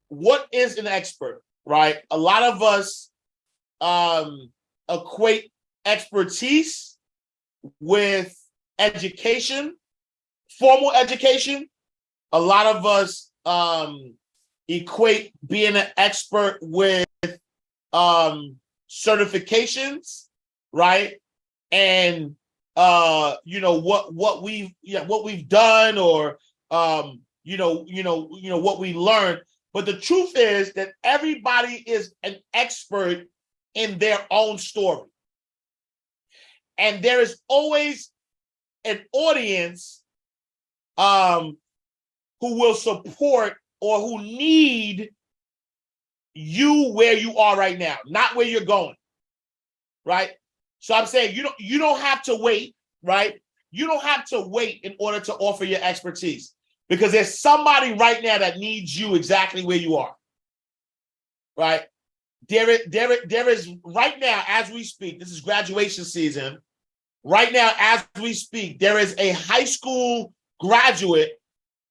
what is an expert, right? A lot of us equate expertise with education, formal education. A lot of us equate being an expert with certifications, right? And what we've done, or what we learned. But the truth is that everybody is an expert in their own story. And there is always an audience who will support or who need you where you are right now, not where you're going, right? So I'm saying you don't have to wait, right? You don't have to wait in order to offer your expertise, because there's somebody right now that needs you exactly where you are, right? There is right now, as we speak, this is graduation season. Right now, as we speak, there is a high school graduate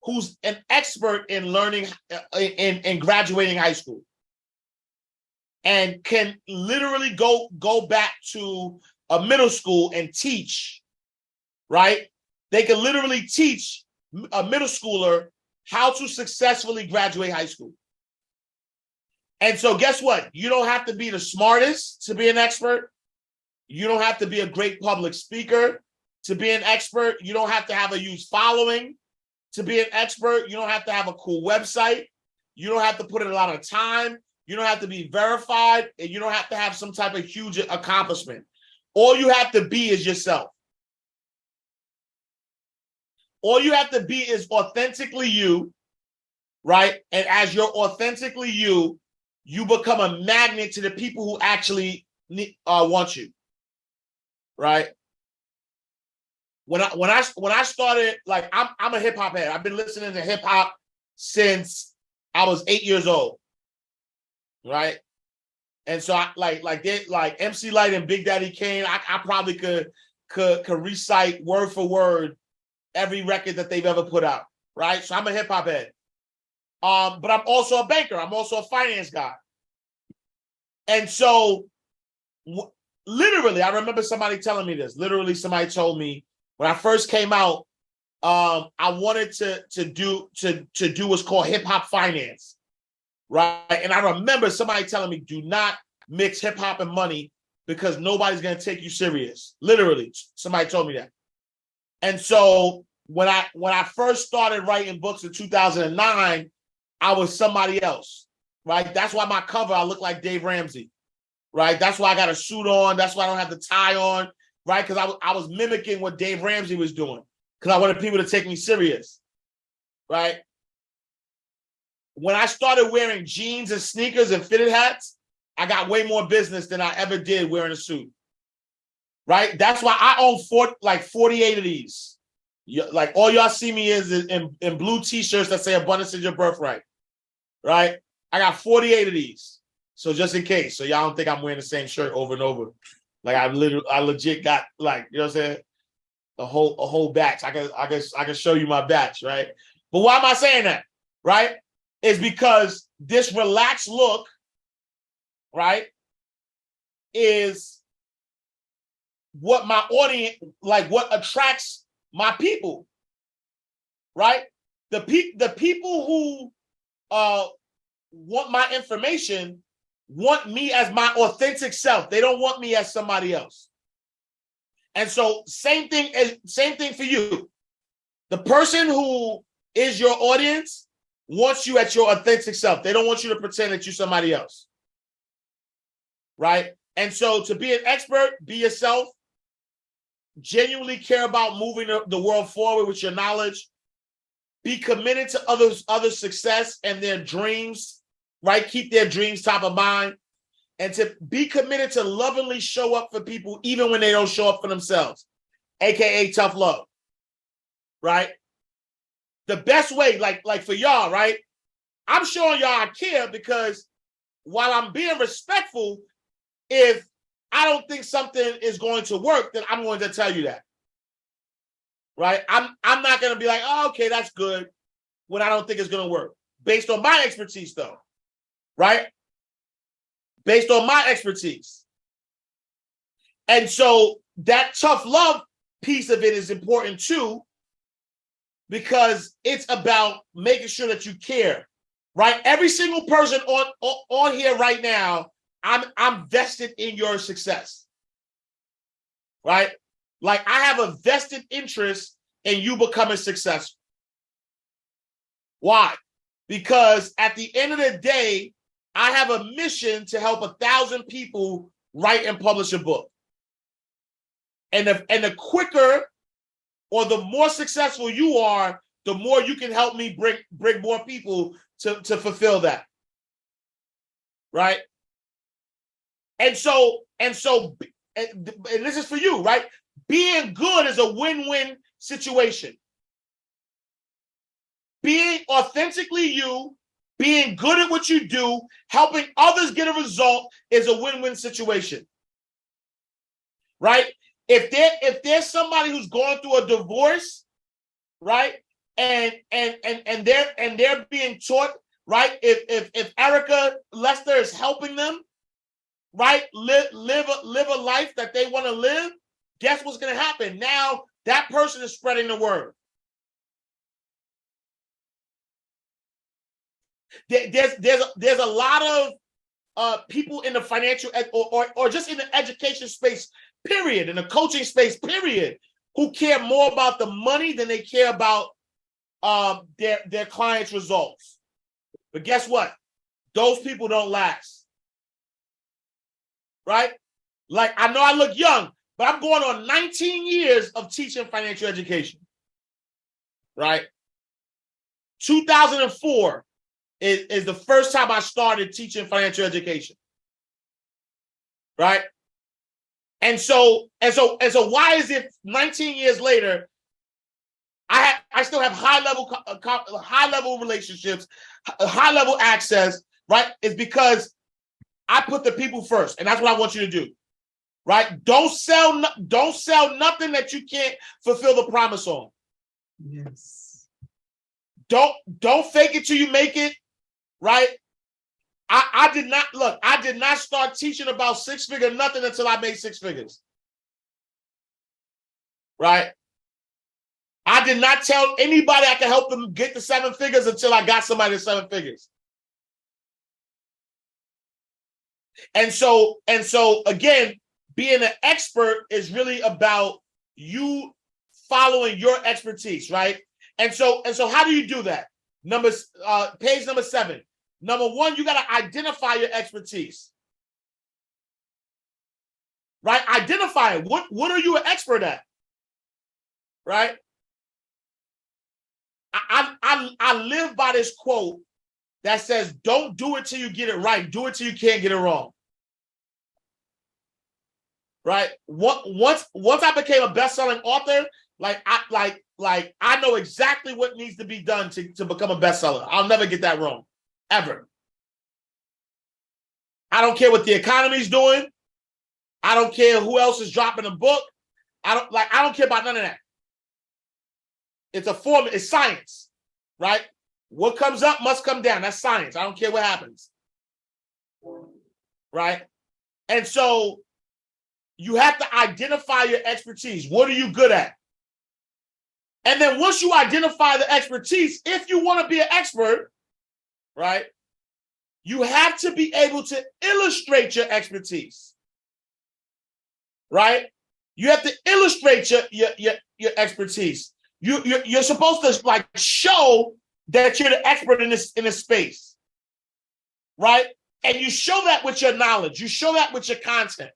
who's an expert in learning in graduating high school, and can literally go back to a middle school and teach, right? They can literally teach a middle schooler how to successfully graduate high school. And so guess what? You don't have to be the smartest to be an expert. You don't have to be a great public speaker to be an expert. You don't have to have a huge following to be an expert. You don't have to have a cool website. You don't have to put in a lot of time. You don't have to be verified, and you don't have to have some type of huge accomplishment. All you have to be is yourself. All you have to be is authentically you, right? And as you're authentically you, you become a magnet to the people who actually want you, right? When I started, like, I'm a hip hop head. I've been listening to hip hop since I was 8 years old, right? And so I like MC Lyte and Big Daddy Kane. I probably could recite word for word every record that they've ever put out, right? So I'm a hip hop head. But I'm also a banker. I'm also a finance guy. And so literally, I remember somebody telling me this. Literally, somebody told me when I first came out, I wanted to do what's called hip hop finance, right? And I remember somebody telling me, do not mix hip hop and money, because nobody's going to take you serious. Literally, somebody told me that. And so when I first started writing books in 2009, I was somebody else, right? That's why my cover, I look like Dave Ramsey, right? That's why I got a suit on. That's why I don't have the tie on, right? Because I was mimicking what Dave Ramsey was doing, because I wanted people to take me serious, right? When I started wearing jeans and sneakers and fitted hats, I got way more business than I ever did wearing a suit, right? That's why I own 48 of these. Like, all y'all see me is in blue t-shirts that say abundance is your birthright, right? I got 48 of these. So just in case, so y'all don't think I'm wearing the same shirt over and over. Like, I legit got, like, you know what I'm saying? A whole batch. I can show you my batch, right? But why am I saying that, right? Is because this relaxed look, right, is what my audience, like, what attracts my people, right? The people who want my information want me as my authentic self. They don't want me as somebody else. And so same thing for you. The person who is your audience wants you at your authentic self. They don't want you to pretend that you're somebody else, right? And so to be an expert, be yourself. Genuinely care about moving the world forward with your knowledge. Be committed to others' success and their dreams, right? Keep their dreams top of mind. And to be committed to lovingly show up for people even when they don't show up for themselves, aka tough love, right? The best way, like for y'all, right? I'm showing y'all I care, because while I'm being respectful, if I don't think something is going to work, then I'm going to tell you that, right? I'm not going to be like, oh, okay, that's good, when I don't think it's going to work, based on my expertise, though, right? Based on my expertise. And so that tough love piece of it is important too, because it's about making sure that you care, right? Every single person on here right now, I'm vested in your success, right? Like I have a vested interest in you becoming successful. Why? Because at the end of the day, I have a mission to help 1,000 people write and publish a book. And the quicker or the more successful you are, the more you can help me bring more people to fulfill that. Right? And this is for you, right? Being good is a win-win situation. Being authentically you, being good at what you do, helping others get a result is a win-win situation. Right? If there's somebody who's going through a divorce, right? And they're being taught, right? If Erica Lester is helping them, right, live a life that they want to live, guess what's going to happen? Now that person is spreading the word. There's a lot of people in the financial or just in the education space, period, in the coaching space, period, who care more about the money than they care about their clients' results. But guess what? Those people don't last. Right? Like, I know I look young, but I'm going on 19 years of teaching financial education. Right? 2004 is the first time I started teaching financial education. Right? And so why is it 19 years later, I still have high level relationships, high level access, right? It's because I put the people first, and that's what I want you to do. Right? Don't sell nothing that you can't fulfill the promise on. Yes. Don't fake it till you make it. Right? I did not start teaching about six-figure nothing until I made six figures. Right? I did not tell anybody I could help them get to seven figures until I got somebody to seven figures. And so again, being an expert is really about you following your expertise, right? And so how do you do that? Page number 7. Number 1, you got to identify your expertise. Right? Identify it. What are you an expert at? Right? I live by this quote that says, don't do it till you get it right. Do it till you can't get it wrong. Right? Once I became a best-selling author, I know exactly what needs to be done to become a bestseller. I'll never get that wrong. Ever. I don't care what the economy's doing. I don't care who else is dropping a book. I don't care about none of that. It's a formula, it's science, right? What comes up must come down. That's science. I don't care what happens. Right? And so you have to identify your expertise. What are you good at? And then once you identify the expertise, if you want to be an expert, right, you have to be able to illustrate your expertise. Right? You have to illustrate your expertise. You're supposed to show that you're the expert in this space. Right? And you show that with your knowledge. You show that with your content.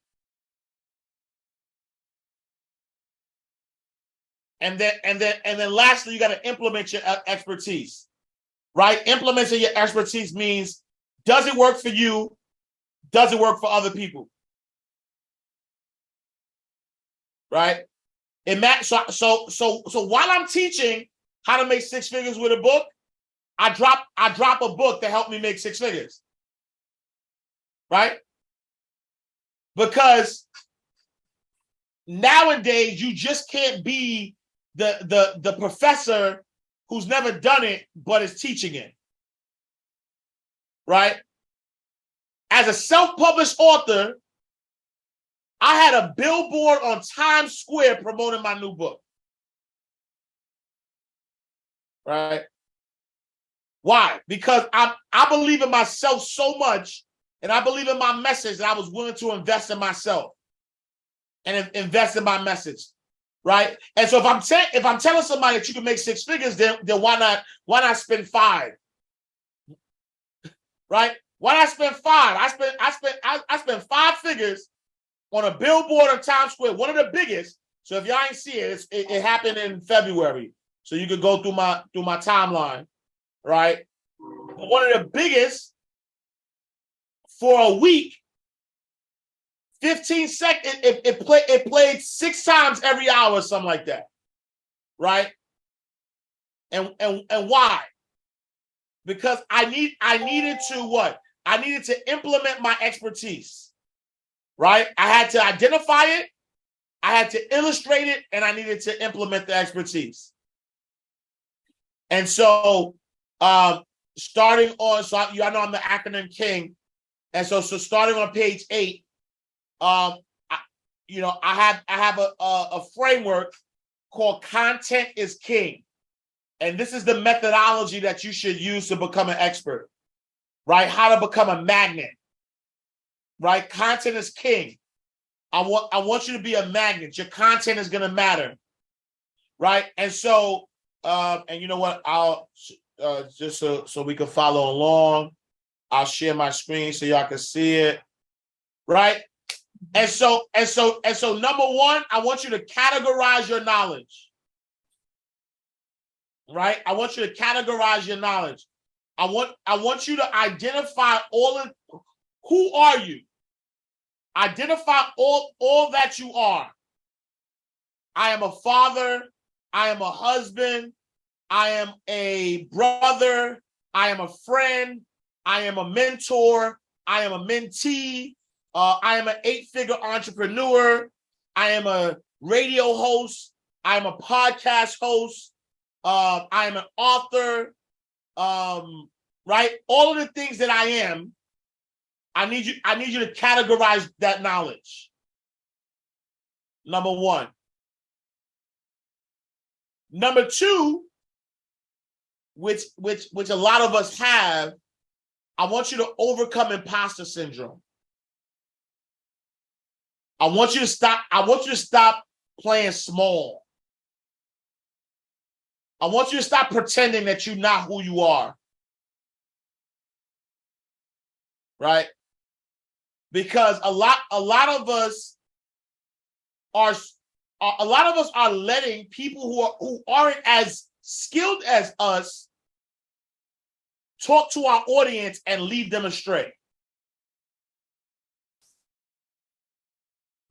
And then lastly, you got to implement your expertise. Right? Implementing your expertise means, does it work for you? Does it work for other people? Right? So while I'm teaching how to make six figures with a book, I drop a book to help me make six figures. Right? Because nowadays you just can't be the professor who's never done it but is teaching it. Right? as a self-published author, I had a billboard on Times Square promoting my new book. Right? Why? Because I believe in myself so much, and I believe in my message that I was willing to invest in myself and invest in my message. Right? And so if I'm telling somebody that you can make 6 figures, then why not spend 5? Right? Why not spend 5? I spent 5 figures on a billboard on Times Square, one of the biggest. So if y'all ain't see it, it happened in February. So you could go through my timeline, right? One of the biggest for a week, 15 seconds. It played 6 times every hour, or something like that, right? And why? Because I needed to what? I needed to implement my expertise, right? I had to identify it, I had to illustrate it, and I needed to implement the expertise. And so, starting on, so I know I'm the acronym king, and so starting on page 8, I have a framework called Content is King, and this is the methodology that you should use to become an expert, right? How to become a magnet, right? Content is king. I want you to be a magnet. Your content is going to matter, right? And so, and you know what? I'll just so we can follow along, I'll share my screen so y'all can see it, right? And so, number one, I want you to categorize your knowledge, right? I want you to categorize your knowledge. I want you to identify who are you? Identify all that you are. I am a father. I am a husband. I am a brother. I am a friend. I am a mentor. I am a mentee. I am an 8-figure entrepreneur. I am a radio host. I am a podcast host. I am an author. Right? All of the things that I am, I need you to categorize that knowledge. Number one. Number two, which a lot of us have, I want you to overcome imposter syndrome. I want you to stop playing small. I want you to stop pretending that you're not who you are. Right? Because a lot of us are letting people who aren't as skilled as us talk to our audience and lead them astray.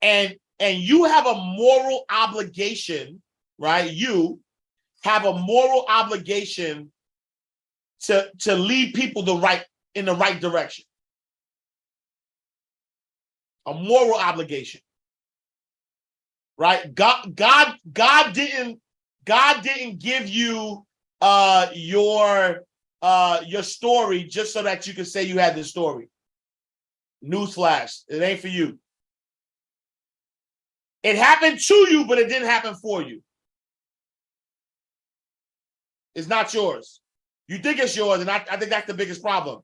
And you have a moral obligation, right? You have a moral obligation to lead people in the right direction. A moral obligation. Right? God didn't give you your story just so that you could say you had the story. Newsflash, it ain't for you. It happened to you, but it didn't happen for you. It's not yours. You think it's yours, and I think that's the biggest problem.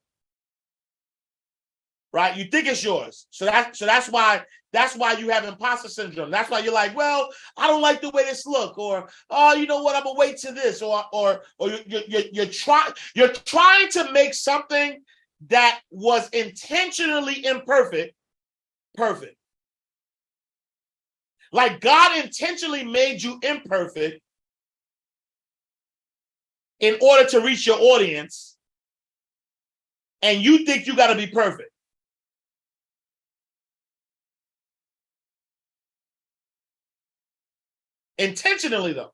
Right? You think it's yours. So that's why you have imposter syndrome. That's why you're like, well, I don't like the way this look, or oh, you know what, I'm gonna wait to this, or you're trying to make something that was intentionally imperfect perfect. Like God intentionally made you imperfect in order to reach your audience, and you think you got to be perfect. Intentionally, though,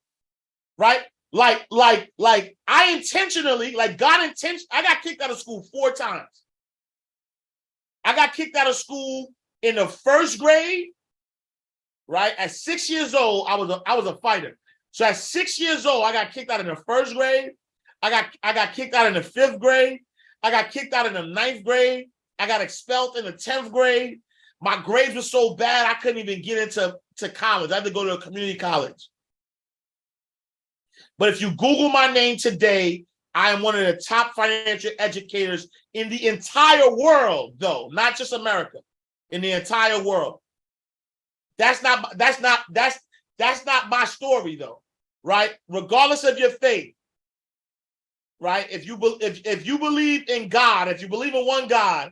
right? Like I intentionally, like God intentionally, I got kicked out of school 4 times. I got kicked out of school in the 1st grade, right? At 6 years old, I was a fighter. So at 6 years old, I got kicked out in the 1st grade. I got kicked out in the 5th grade. I got kicked out in the 9th grade. I got expelled in the 10th grade. My grades were so bad I couldn't even get into college. I had to go to a community college. But if you Google my name today, I am one of the top financial educators in the entire world, though, not just America, in the entire world. That's not my story, though, right? Regardless of your faith, right? If you believe in God, if you believe in one God,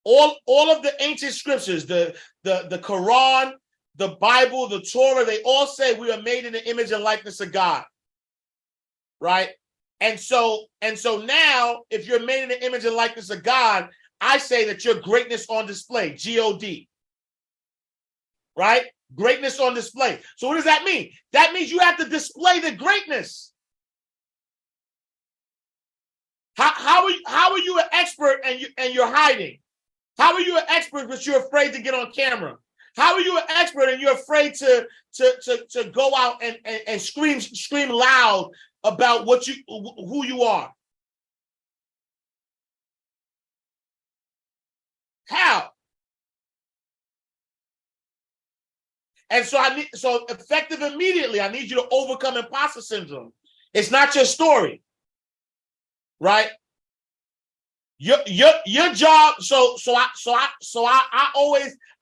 all of the ancient scriptures, the Quran, the Bible, the Torah, they all say we are made in the image and likeness of God, right? And so now, if you're made in the image and likeness of God, I say that your greatness on display, G-O-D, right? Greatness on display. So what does that mean? That means you have to display the greatness. How are you an expert and you're hiding? How are you an expert but you're afraid to get on camera? How are you an expert and you're afraid to go out and scream loud about who you are? How? And so effective immediately, I need you to overcome imposter syndrome. It's not your story, right? Your job. So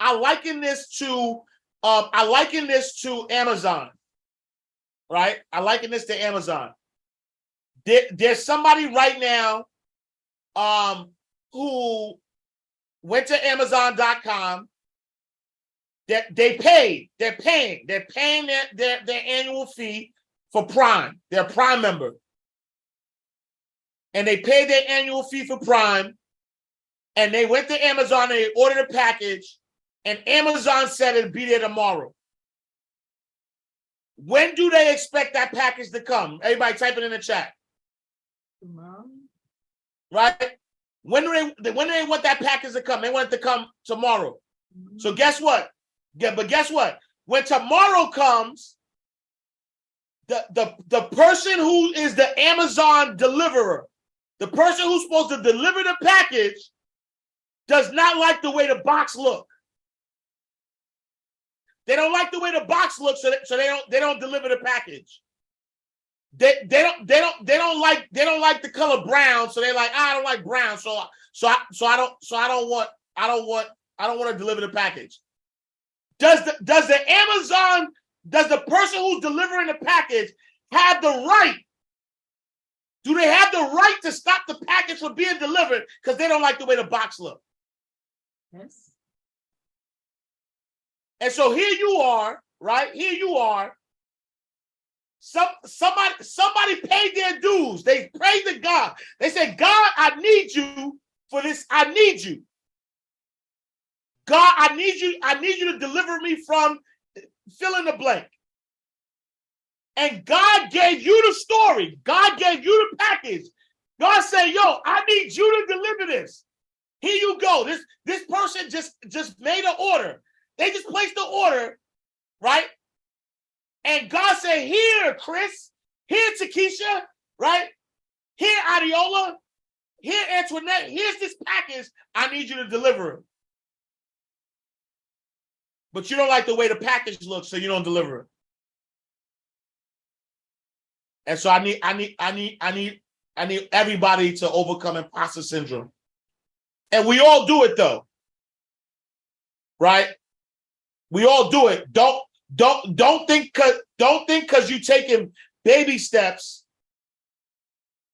I liken this to Amazon, right? I liken this to Amazon. There's somebody right now who went to Amazon.com. They're paying their annual fee for Prime. They're a Prime member. And they paid their annual fee for Prime. And they went to Amazon and they ordered a package. And Amazon said it'd be there tomorrow. When do they expect that package to come? Everybody type it in the chat. Tomorrow. Right? When do they want that package to come? They want it to come tomorrow. Mm-hmm. So guess what? But guess what? When tomorrow comes, the person who is the Amazon deliverer, the person who's supposed to deliver the package, does not like the way the box looks. They don't like the way the box looks, so they don't deliver the package. They don't like the color brown, so they're like, I don't like brown, so I don't want to deliver the package. Does the person who's delivering the package have the right? Do they have the right to stop the package from being delivered because they don't like the way the box looks? Yes. And so here you are, right? Here you are. Somebody paid their dues. They prayed to God. They said, God, I need you for this. I need you. God, I need you to deliver me from fill in the blank. And God gave you the story. God gave you the package. God said, yo, I need you to deliver this. Here you go. This person just made an order. They just placed the order, right? And God said, here, Chris, here, Takesha, right? Here, Adiola, here, Antoinette, here's this package. I need you to deliver it. But you don't like the way the package looks, so you don't deliver it. And so I need everybody to overcome imposter syndrome. And we all do it though. Right? We all do it. Don't think because you're taking baby steps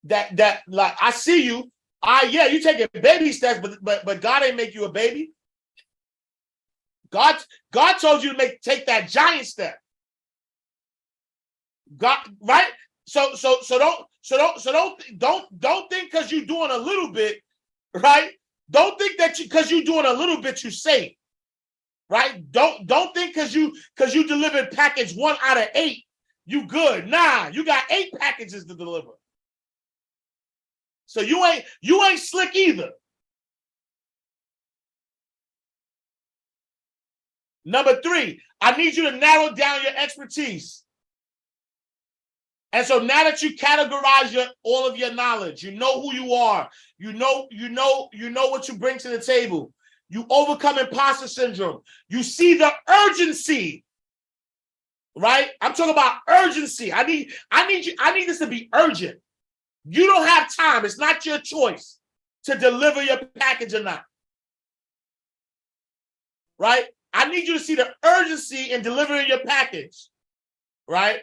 that like I see you. Yeah, you taking baby steps, but God ain't make you a baby. God told you to take that giant step. God, right? So don't think because you're doing a little bit, right? Don't think that because you're doing a little bit you're safe, right? Don't think because you delivered package 1 out of 8, you good. Nah, you got 8 packages to deliver. So you ain't slick either. Number 3, I need you to narrow down your expertise. And so now that you categorize all of your knowledge, you know who you are, you know what you bring to the table, you overcome imposter syndrome, you see the urgency, right? I'm talking about urgency. I need this to be urgent. You don't have time. It's not your choice to deliver your package or not. Right? I need you to see the urgency in delivering your package. Right?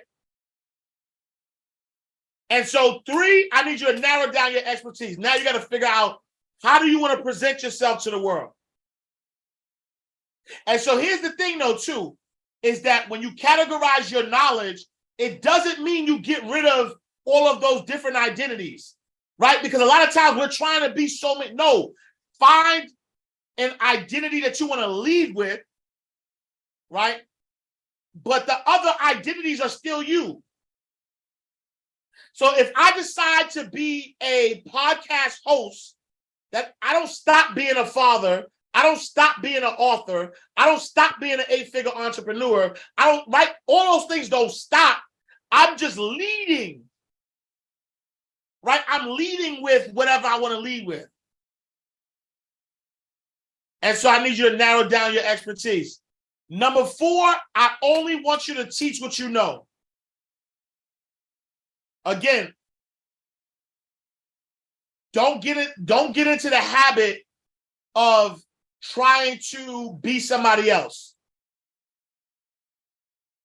And so 3, I need you to narrow down your expertise. Now you got to figure out, how do you want to present yourself to the world? And so here's the thing though, too, is that when you categorize your knowledge, it doesn't mean you get rid of all of those different identities, right? Because a lot of times we're trying to be so many. No, find an identity that you want to lead with, right? But the other identities are still you. So if I decide to be a podcast host, that I don't stop being a father, I don't stop being an author, I don't stop being an 8-figure entrepreneur, I don't, right? All those things don't stop. I'm just leading, right? I'm leading with whatever I want to lead with. And so I need you to narrow down your expertise. Number 4, I only want you to teach what you know. Again, don't get into the habit of trying to be somebody else.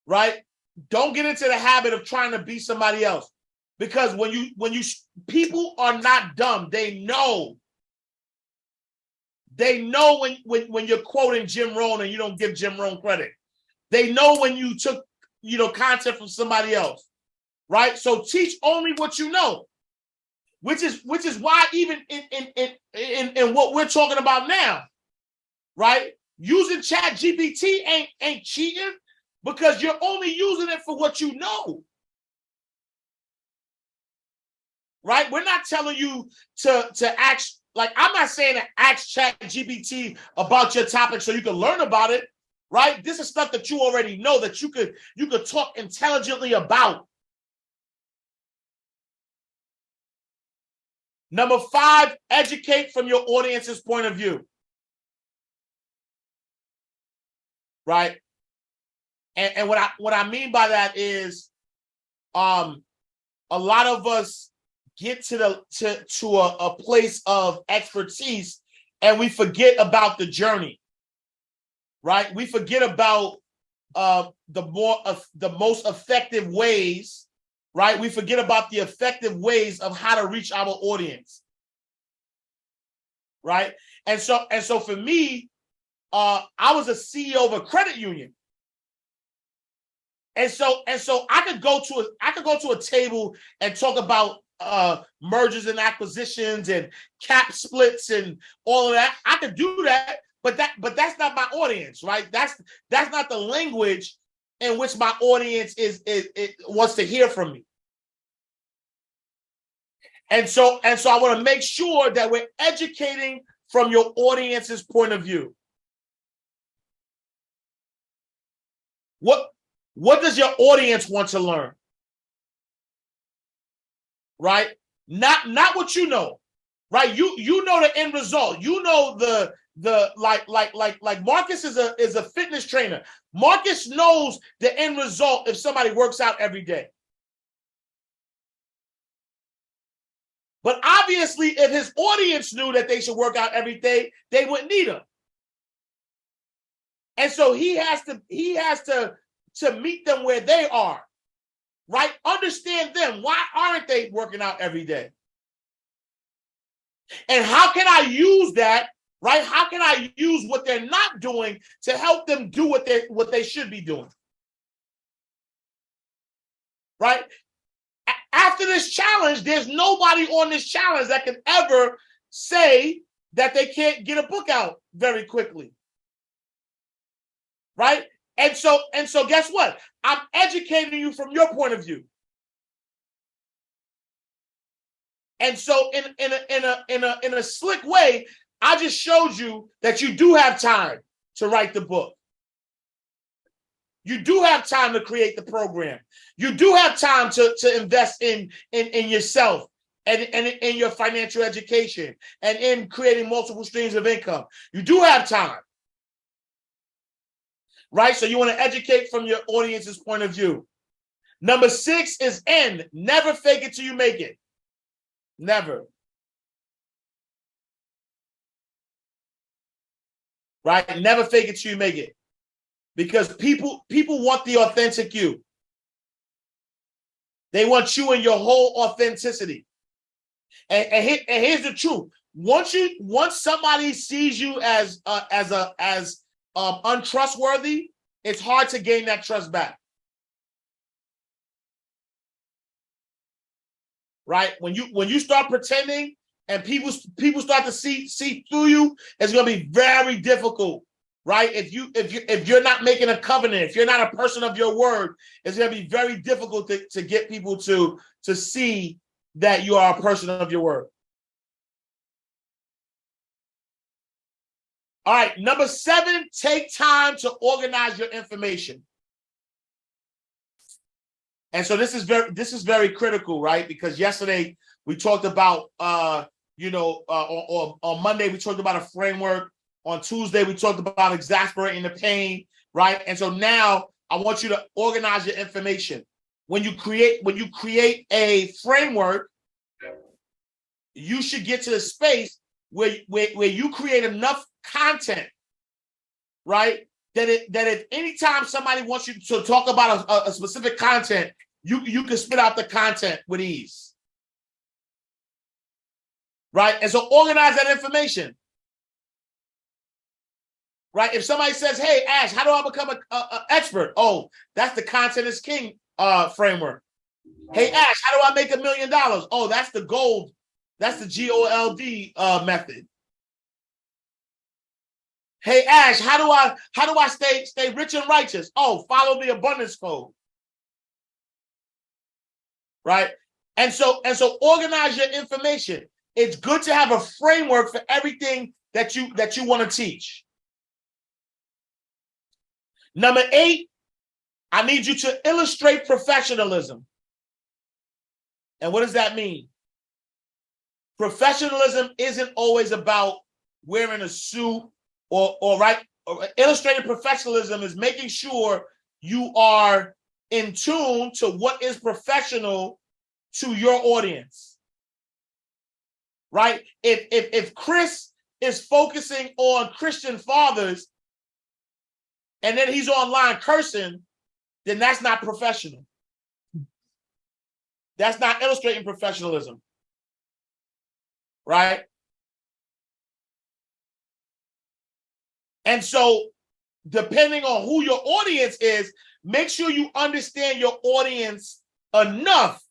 Right? Don't get into the habit of trying to be somebody else. Because when you people are not dumb, they know. They know when you're quoting Jim Rohn and you don't give Jim Rohn credit. They know when you took, content from somebody else. Right? So teach only what you know. Which is why even in what we're talking about now, right? Using ChatGPT ain't cheating, because you're only using it for what you know. Right? We're not telling you to ask, like, I'm not saying to ask ChatGPT about your topic so you can learn about it, right? This is stuff that you already know, that you could talk intelligently about. Number 5, educate from your audience's point of view. Right? And what I mean by that is, a lot of us get to a place of expertise and we forget about the journey. Right? We forget about the most effective ways. Right? We forget about the effective ways of how to reach our audience. Right? And so for me, I was a CEO of a credit union. And so I could go to a table and talk about mergers and acquisitions and cap splits and all of that. I could do that, but that's not my audience, right? That's not the language in which my audience wants to hear from me. And so I want to make sure that we're educating from your audience's point of view. What does your audience want to learn? Right? Not what you know. Right? You know the end result. You know the like Marcus is a fitness trainer. Marcus knows the end result if somebody works out every day. But obviously, if his audience knew that they should work out every day, they wouldn't need him. And so he has to meet them where they are, right? Understand them. Why aren't they working out every day? And how can I use that, right? How can I use what they're not doing to help them do what they should be doing? Right? After this challenge, there's nobody on this challenge that can ever say that they can't get a book out very quickly. Right? And so guess what? I'm educating you from your point of view. And so in a slick way, I just showed you that you do have time to write the book. You do have time to create the program. You do have time to invest in yourself and in your financial education and in creating multiple streams of income. You do have time. Right? So you want to educate from your audience's point of view. Number 6 is N. Never fake it till you make it. Never. Right? Never fake it till you make it. Because people want the authentic you. They want you in your whole authenticity. And here's the truth. Once somebody sees you as untrustworthy, it's hard to gain that trust back. Right? When you start pretending and people start to see through you, it's going to be very difficult. Right? If you're not making a covenant, if you're not a person of your word, it's going to be very difficult to get people to see that you are a person of your word. All right, number 7, take time to organize your information. And so this is very critical, right? Because yesterday we talked about on Monday we talked about a framework. On Tuesday we talked about exasperating the pain, right? And so now I want you to organize your information. When you create a framework, you should get to the space where you create enough content, right? That if anytime somebody wants you to talk about a specific content, you can spit out the content with ease, right? And so organize that information, right? If somebody says, "Hey, Ash, how do I become an expert?" Oh, that's the Content is King framework. Hey, Ash, how do I make $1 million? Oh, that's the gold. That's the GOLD method. Hey, Ash, how do I stay rich and righteous? Oh, follow the abundance code. Right? And so organize your information. It's good to have a framework for everything that you want to teach. Number 8, I need you to illustrate professionalism. And what does that mean? Professionalism isn't always about wearing a suit or illustrating professionalism is making sure you are in tune to what is professional to your audience. Right? If Chris is focusing on Christian fathers and then he's online cursing, then that's not professional. That's not illustrating professionalism. Right? And so, depending on who your audience is, make sure you understand your audience enough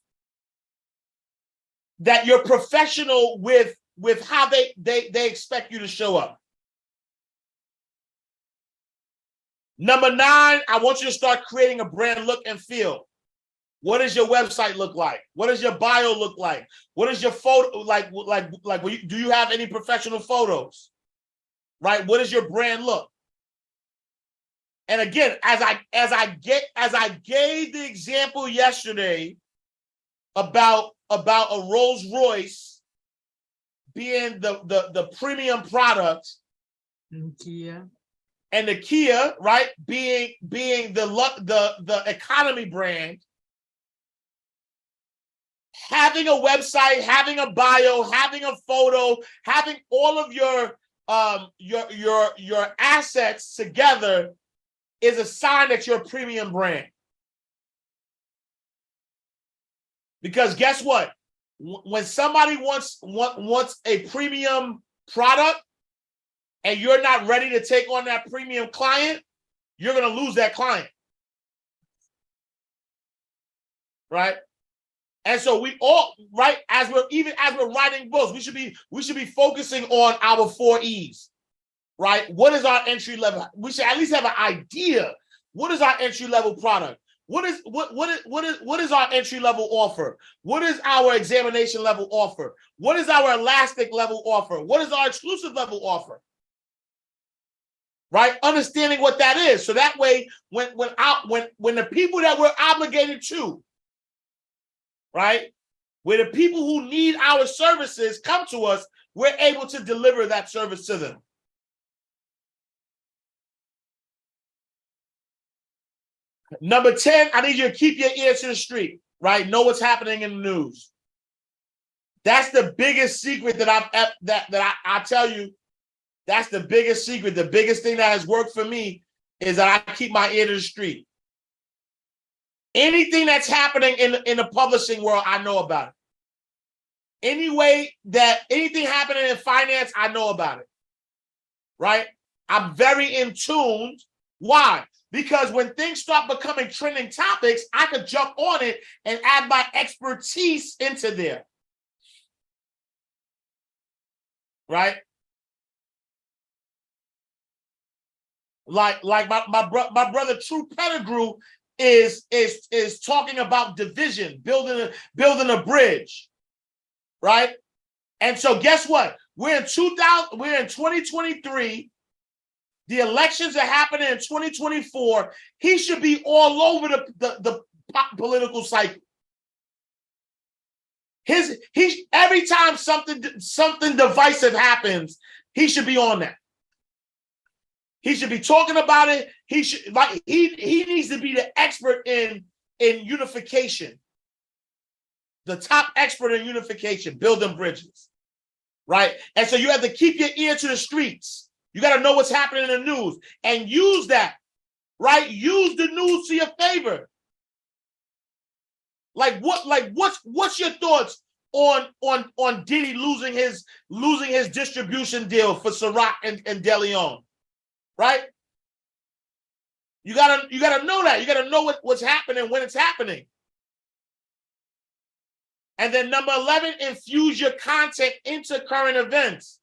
that you're professional with how they expect you to show up. Number 9, I want you to start creating a brand look and feel. What does your website look like? What does your bio look like? What is your photo like? Do you have any professional photos? Right? What is your brand look? And again, as I gave the example yesterday about a Rolls Royce being the premium product, Kia. and the Kia, right, being the economy brand. Having a website, having a bio, having a photo, having all of your assets together is a sign that you're a premium brand. Because guess what? When somebody wants a premium product and you're not ready to take on that premium client, you're going to lose that client. Right? And so we all, right, as we're writing books, we should be focusing on our 4 E's, right? What is our entry level? We should at least have an idea. What is our entry level product? What is our entry level offer? What is our examination level offer? What is our elastic level offer? What is our exclusive level offer? right? Understanding what that is. So that way, when the people that we're obligated to, right, where the people who need our services come to us, we're able to deliver that service to them. Number 10, I need you to keep your ear to the street, right? Know what's happening in the news. That's the biggest secret that I tell you. That's the biggest secret. The biggest thing that has worked for me is that I keep my ear to the street. Anything that's happening in the publishing world, I know about it. Anything happening in finance, I know about it. Right? I'm very in tune. Why? Because when things start becoming trending topics, I could jump on it and add my expertise into there. Right? Like my brother True Pettigrew is talking about division, building a bridge, right? And so guess what? We're in 2023. The elections are happening in 2024. He should be all over the political cycle. Every time something divisive happens, he should be on that. He should be talking about it. He needs to be the expert in unification. The top expert in unification, building bridges. Right? And so you have to keep your ear to the streets. You got to know what's happening in the news and use that. Right? Use the news to your favor. What's your thoughts on Diddy losing his distribution deal for Ciroc and DeLeon? Right? You gotta know that. You gotta know what's happening when it's happening. And then number 11, infuse your content into current events.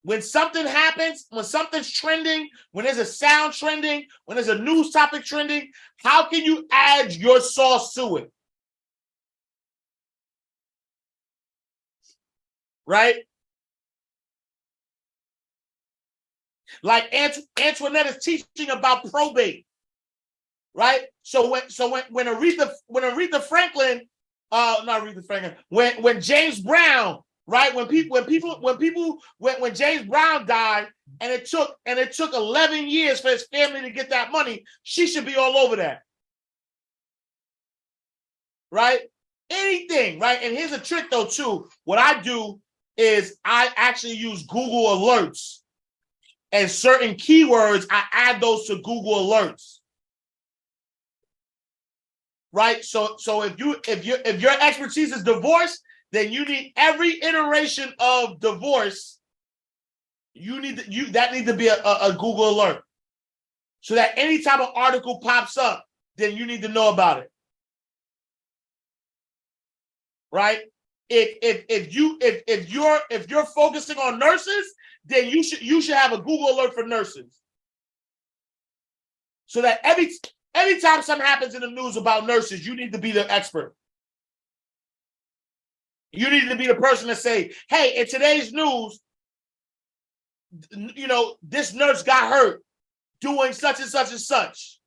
When something happens, when something's trending, when there's a sound trending, when there's a news topic trending, how can you add your sauce to it? Right? Like Antoinette is teaching about probate, right? So when Aretha Franklin, not Aretha Franklin, when James Brown, right? When James Brown died, and it took 11 years for his family to get that money, she should be all over that, right? Anything, right? And here's a trick though too. What I do is I actually use Google Alerts. And certain keywords, I add those to Google Alerts, right? So if your expertise is divorce, then you need every iteration of divorce. That needs to be a Google Alert, so that any type of article pops up, then you need to know about it, right? If you're focusing on nurses, then you should have a Google Alert for nurses, so that every time something happens in the news about nurses, you need to be the expert. You need to be the person to say, "Hey, in today's news, this nurse got hurt doing such and such and such."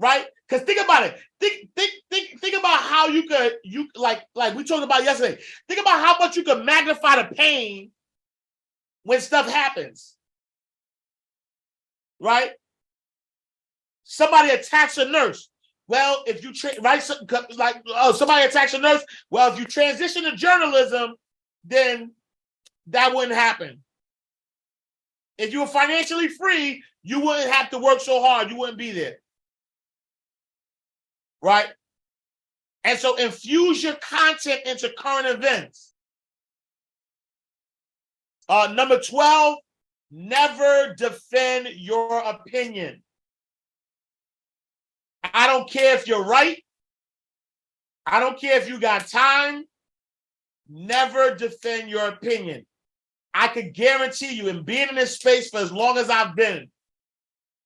Right? Because think about it. Think about how you like we talked about yesterday. Think about how much you could magnify the pain when stuff happens. Right? Somebody attacks a nurse. Well, if you somebody attacks a nurse. Well, if you transition to journalism, then that wouldn't happen. If you were financially free, you wouldn't have to work so hard. You wouldn't be there. Right? And so infuse your content into current events. Number 12, never defend your opinion. I don't care if you're right. I don't care if you got time. Never defend your opinion. I could guarantee you, in being in this space for as long as I've been,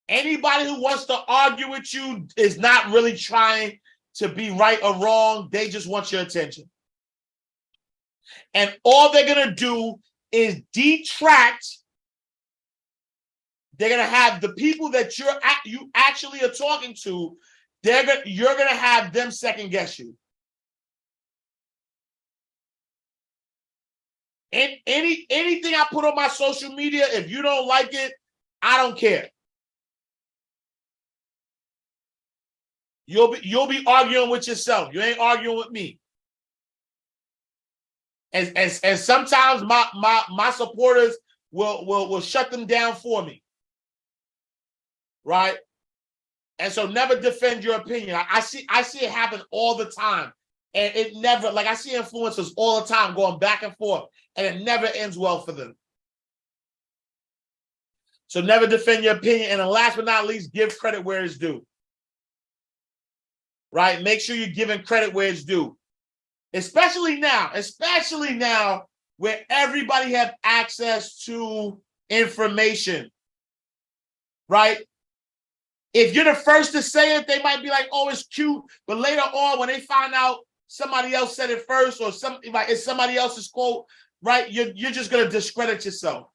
anybody who wants to argue with you is not really trying to be right or wrong. They just want your attention. And all they're going to do is detract. They're gonna have the people that you actually are talking to. You're gonna have them second guess you. And anything I put on my social media, if you don't like it, I don't care. You'll be arguing with yourself. You ain't arguing with me. And sometimes my supporters will shut them down for me. Right? And so never defend your opinion. I see it happen all the time. And it never, like I see influencers all the time going back and forth, and it never ends well for them. So never defend your opinion. And then last but not least, give credit where it's due. Right? Make sure you're giving credit where it's due. Especially now where everybody have access to information. Right? If you're the first to say it, they might be like, oh, it's cute. But later on, when they find out somebody else said it first, or it's somebody else's quote, right? You're just going to discredit yourself.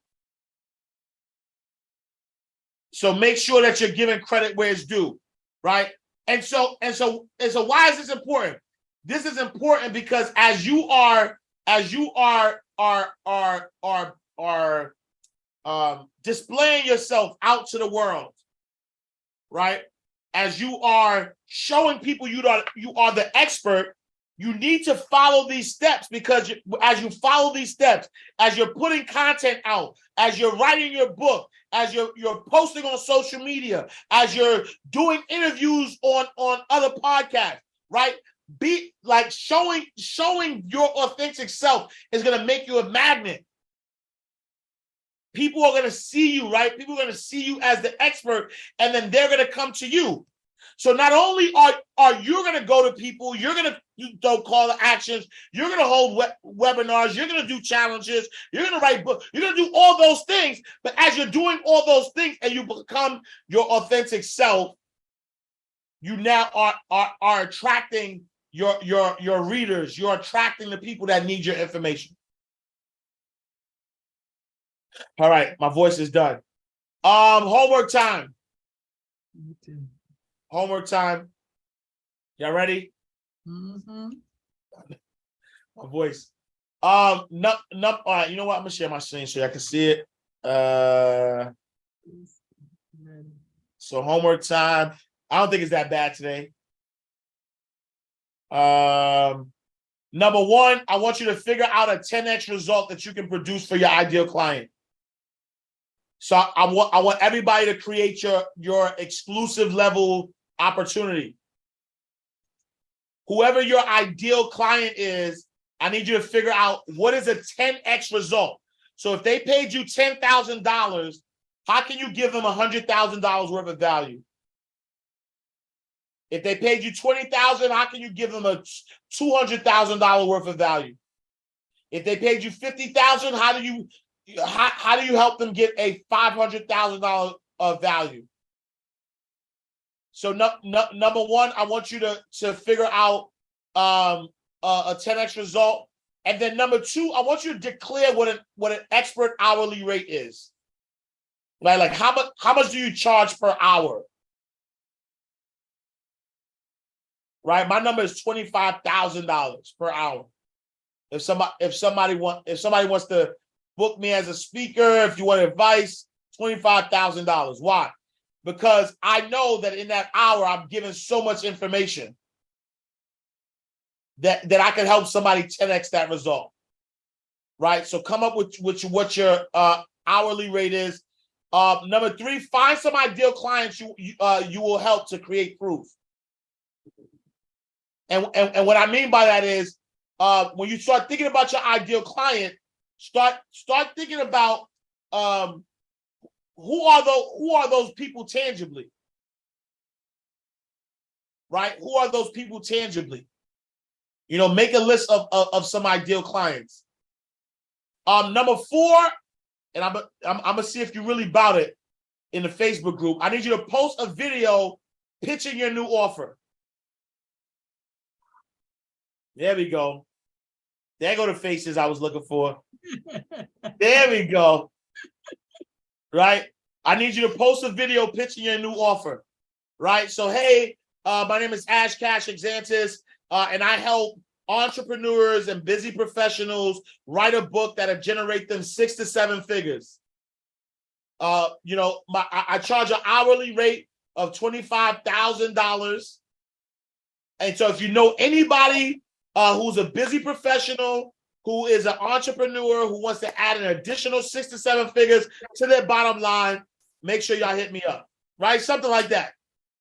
So make sure that you're giving credit where it's due, right? And so why is this important? This is important because as you are displaying yourself out to the world, right? As you are showing people you are the expert, you need to follow these steps, because as you follow these steps, as you're putting content out, as you're writing your book, as you're posting on social media, as you're doing interviews on other podcasts, right? Be like showing your authentic self is going to make you a magnet. People are going to see you, right? People are going to see you as the expert, and then they're going to come to you. So not only are you going to go to people, you're going to do call to actions, you're going to hold webinars, you're going to do challenges, you're going to write books, you're going to do all those things. But as you're doing all those things and you become your authentic self, you now are attracting your readers. You're attracting the people that need your information. All right, my voice is done. Homework time. Homework time. Y'all ready? Mm-hmm. My voice. All right, you know what? I'm gonna share my screen so y'all can see it. So homework time. I don't think it's that bad today. Number one, I want you to figure out a 10x result that you can produce for your ideal client. So I want everybody to create your exclusive level opportunity. Whoever your ideal client is, I need you to figure out what is a 10x result. So if they paid you $10,000, how can you give them $100,000 worth of value? If they paid you $20,000, how can you give them a $200,000 worth of value? If they paid you $50,000, how do you help them get a $500,000 of value? So number one, I want you to figure out a 10x result, and then number two, I want you to declare what an expert hourly rate is. Right? Like how much do you charge per hour? Right? My number is $25,000 per hour. If somebody wants to book me as a speaker, if you want advice, $25,000. Why? Because I know that in that hour, I'm giving so much information that I can help somebody 10x that result. Right? So come up with what your hourly rate is. Number three, find some ideal clients you will help to create proof. And what I mean by that is when you start thinking about your ideal client, start thinking about who are those people tangibly, right? Who are those people tangibly? You know, make a list of some ideal clients. Number four, and I'm gonna see if you really about it in the Facebook group. I need you to post a video pitching your new offer. There we go. There go the faces I was looking for. There we go. Right? I need you to post a video pitching your new offer. Right? So, hey, my name is Ash Cash Exantis, and I help entrepreneurs and busy professionals write a book that'll generate them 6 to 7 figures. I charge an hourly rate of $25,000. And so if you know anybody who's a busy professional, who is an entrepreneur, who wants to add an additional 6 to 7 figures to their bottom line, make sure y'all hit me up, right? Something like that.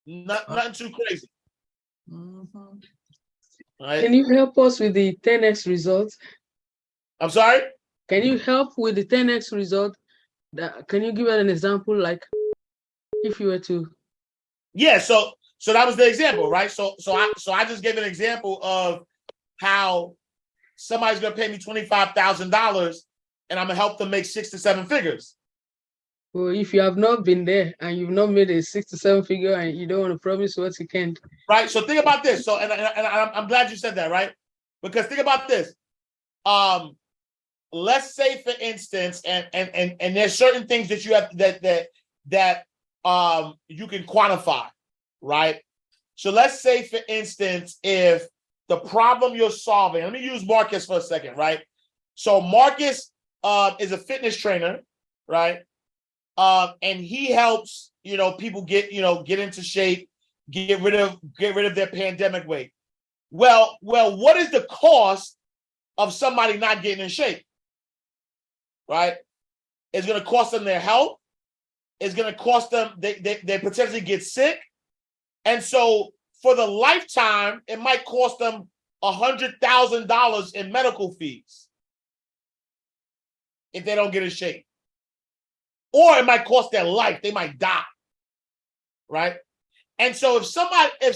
Nothing too crazy. Mhm. Right? Can you help us with the 10x result? I'm sorry? Can you help with the 10x result? Can you give an example, like if you were to? Yeah, so that was the example, right? So I just gave an example of how somebody's gonna pay me $25,000 and I'm gonna help them make 6 to 7 figures. Well, if you have not been there and you've not made a 6 to 7 figure and you don't want to promise what you can't. Right. So think about this. So and I'm glad you said that, right? Because think about this. Let's say, for instance, and there's certain things that you have that you can quantify, right? So let's say, for instance, if the problem you're solving, let me use Marcus for a second, right? So Marcus is a fitness trainer, right? And he helps, people get into shape, get rid of their pandemic weight. Well, what is the cost of somebody not getting in shape? Right? It's going to cost them their health. It's going to cost them, they potentially get sick. And so for the lifetime, it might cost them $100,000 in medical fees if they don't get in shape. Or it might cost their life. They might die. Right? And so if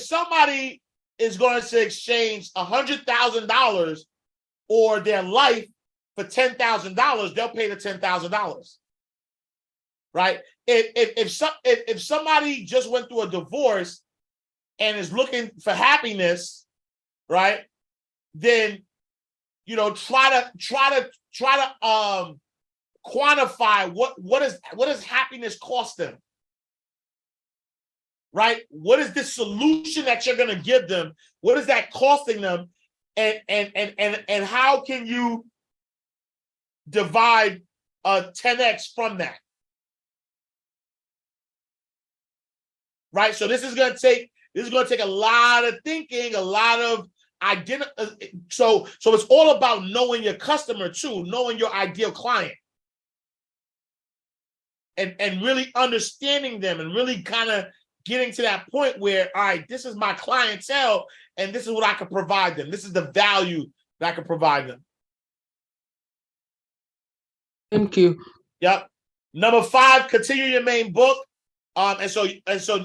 somebody is going to exchange $100,000 or their life for $10,000, they'll pay the $10,000. Right? If somebody just went through a divorce and is looking for happiness, right? Then try to quantify what does happiness cost them? Right? What is the solution that you're going to give them? What is that costing them? And how can you divide 10x from that? Right? So this is going to take a lot of thinking, a lot of identity. So it's all about knowing your customer too, knowing your ideal client. And really understanding them and really kind of getting to that point where, all right, this is my clientele and this is what I can provide them. This is the value that I can provide them. Thank you. Yep. Number 5, continue your main book. And so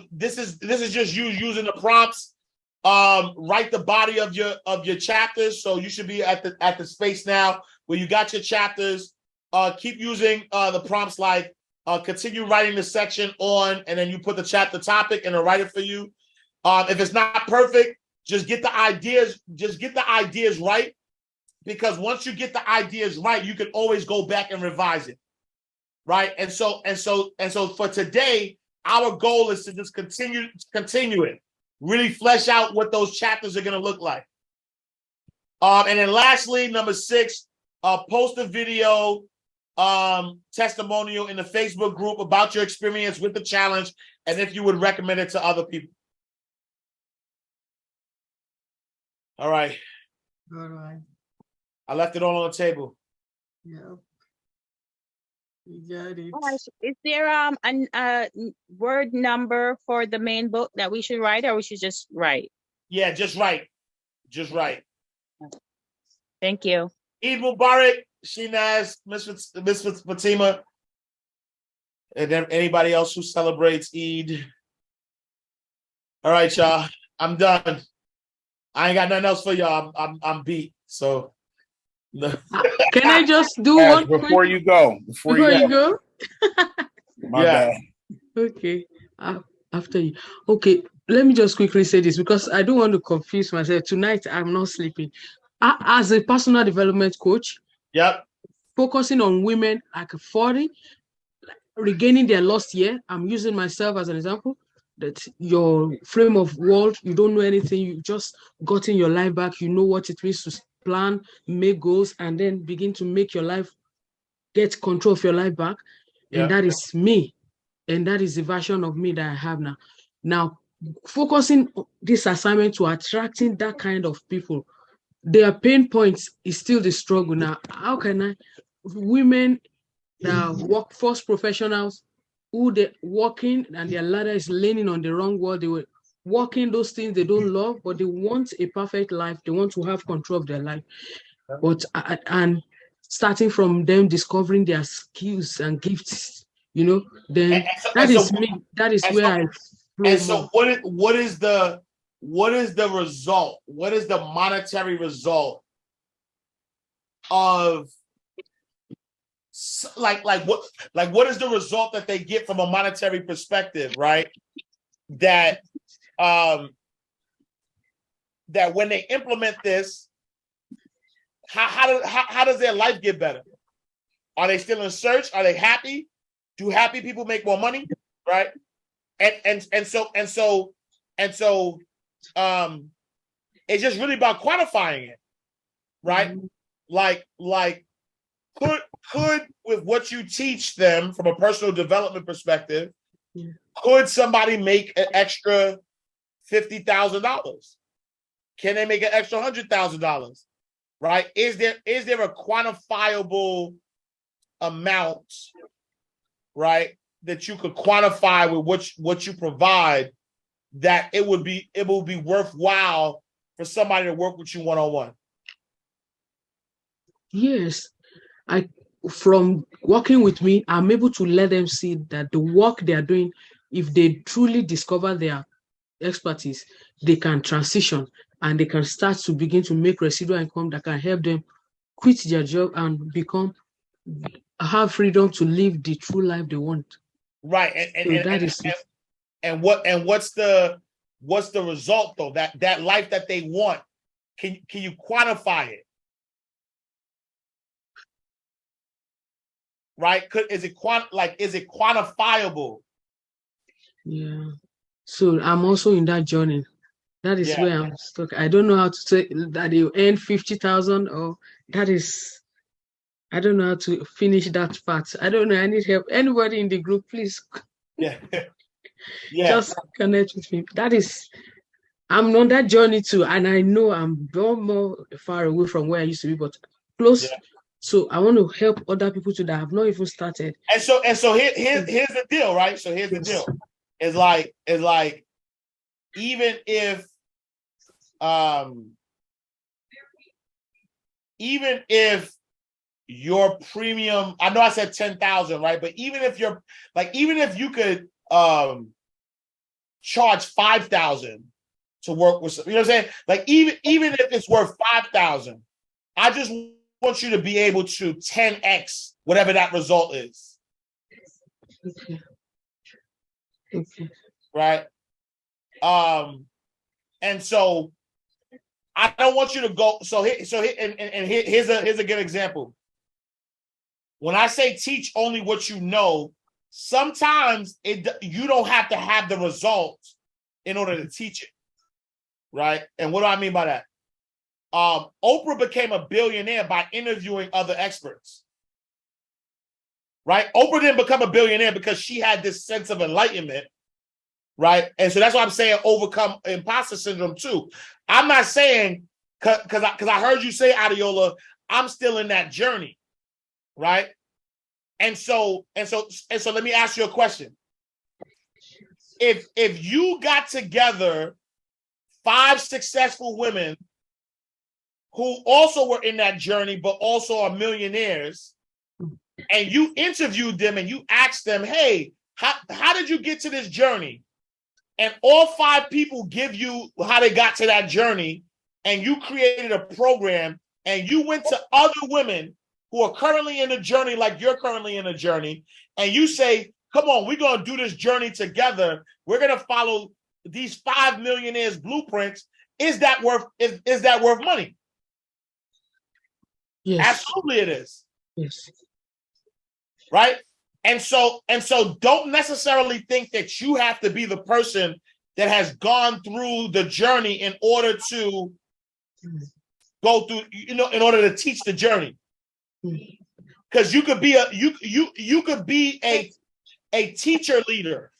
this is just you using the prompts. Write the body of your chapters. So you should be at the space now where you got your chapters. Keep using the prompts like continue writing the section on, and then you put the chapter topic and it'll write it for you. If it's not perfect, just get the ideas right, because once you get the ideas right, you can always go back and revise it. Right. And so for today, our goal is to just continue it, really flesh out what those chapters are going to look like. And then lastly, number 6, post a video testimonial in the Facebook group about your experience with the challenge and if you would recommend it to other people. All right. All right. I left it all on the table. Yep. You got it. Is there a word number for the main book that we should write, or we should just write? Yeah, just write. Just write. Thank you. Eid Mubarak, Shinaz, Miss Fatima, and then anybody else who celebrates Eid. All right, y'all. I'm done. I ain't got nothing else for y'all. I'm beat. So Can I just do Yes, one before quick, you go? before you go? My Yeah. bad. Okay. After you. Okay. Let me just quickly say this because I don't want to confuse myself. Tonight, I'm not sleeping. As a personal development coach, Yep. focusing on women like 40, regaining their lost year. I'm using myself as an example. That your frame of world, you don't know anything, you just gotten your life back, you know what it means to plan, make goals, and then begin to make your life, get control of your life back. And Yeah. that is me. And that is the version of me that I have now. Now, focusing this assignment to attracting that kind of people, their pain points is still the struggle. Now, how can I, women that workforce professionals who they working and their ladder is leaning on the wrong wall, they were working those things they don't love, but they want a perfect life. They want to have control of their life. But and starting from them discovering their skills and gifts, then that is me. That is where I flow And so more. what is the result? What is the monetary result of what is the result that they get from a monetary perspective, right? That that when they implement this, how does their life get better? Are they still in search? Are they happy? Do happy people make more money? Right? And so it's just really about quantifying it, right? Like could with what you teach them from a personal development perspective, could somebody make an extra $50,000? Can they make an extra $100,000? Right? Is there a quantifiable amount, right, that you could quantify with what you provide, that it will be worthwhile for somebody to work with you one-on-one? Yes, from working with me, I'm able to let them see that the work they are doing, if they truly discover their expertise, they can transition and they can start to begin to make residual income that can help them quit their job and have freedom to live the true life they want. Right. And what's the result though? That life that they want, can you quantify it? Right? Is it quantifiable? Yeah. So I'm also in that journey. That is where I'm stuck. I don't know how to say that you earn 50,000, or I don't know how to finish that part. I don't know. I need help. Anybody in the group, please. Yeah. Just connect with me. I'm on that journey too, and I know I'm more far away from where I used to be, but close. Yeah. So I want to help other people too that have not even started. And so here's the deal, right? So here's the deal. It's like even if your premium, I know I said 10,000, right? But even if you could charge 5,000 to work with, you know what I'm saying? Like even if it's worth 5,000, I just want you to be able to 10x whatever that result is. Okay. Right. And so I don't want you to go. Here's a good example. When I say teach only what you know, sometimes you don't have to have the results in order to teach it. Right. And what do I mean by that? Oprah became a billionaire by interviewing other experts. Right? Oprah didn't become a billionaire because she had this sense of enlightenment. Right? And so that's why I'm saying overcome imposter syndrome too. I'm not saying, because I heard you say, Adeola, I'm still in that journey. Right? And so let me ask you a question. If you got together 5 successful women who also were in that journey, but also are millionaires, and you interviewed them and you asked them, hey, how did you get to this journey? And all 5 people give you how they got to that journey, and you created a program, and you went to other women who are currently in a journey like you're currently in a journey, and you say, come on, we're going to do this journey together. We're going to follow these 5 millionaires' blueprints. Is that worth money? Yes. Absolutely it is. Yes. right? And so don't necessarily think that you have to be the person that has gone through the journey in order to go through, in order to teach the journey. Because you could be you could be a teacher leader,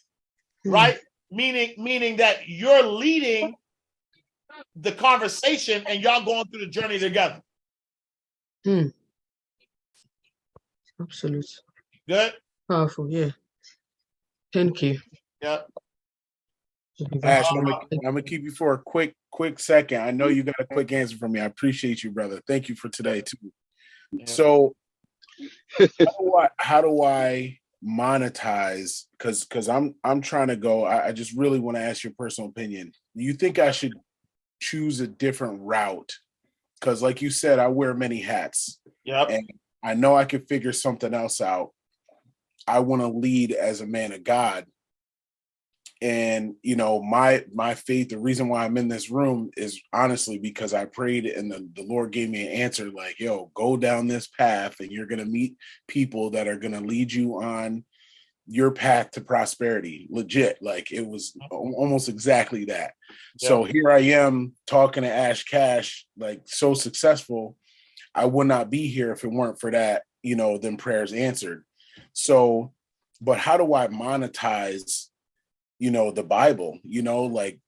right? Meaning that you're leading the conversation and y'all going through the journey together. Absolutely. Good? Powerful. Yeah. Thank you. Yeah. Ash, I'm gonna keep you for a quick second. I know you got a quick answer from me. I appreciate you, brother. Thank you for today too. Yeah. So how do I monetize? Because I'm trying to go. I just really want to ask your personal opinion. Do you think I should choose a different route? Because like you said, I wear many hats. Yep. And I know I could figure something else out. I want to lead as a man of God. And, my faith, the reason why I'm in this room is honestly because I prayed and the Lord gave me an answer like, yo, go down this path and you're going to meet people that are going to lead you on your path to prosperity. Legit. Like it was almost exactly that. Yeah. So here I am talking to Ash Cash, like so successful. I would not be here if it weren't for that, then prayers answered. So, but how do I monetize, the Bible, like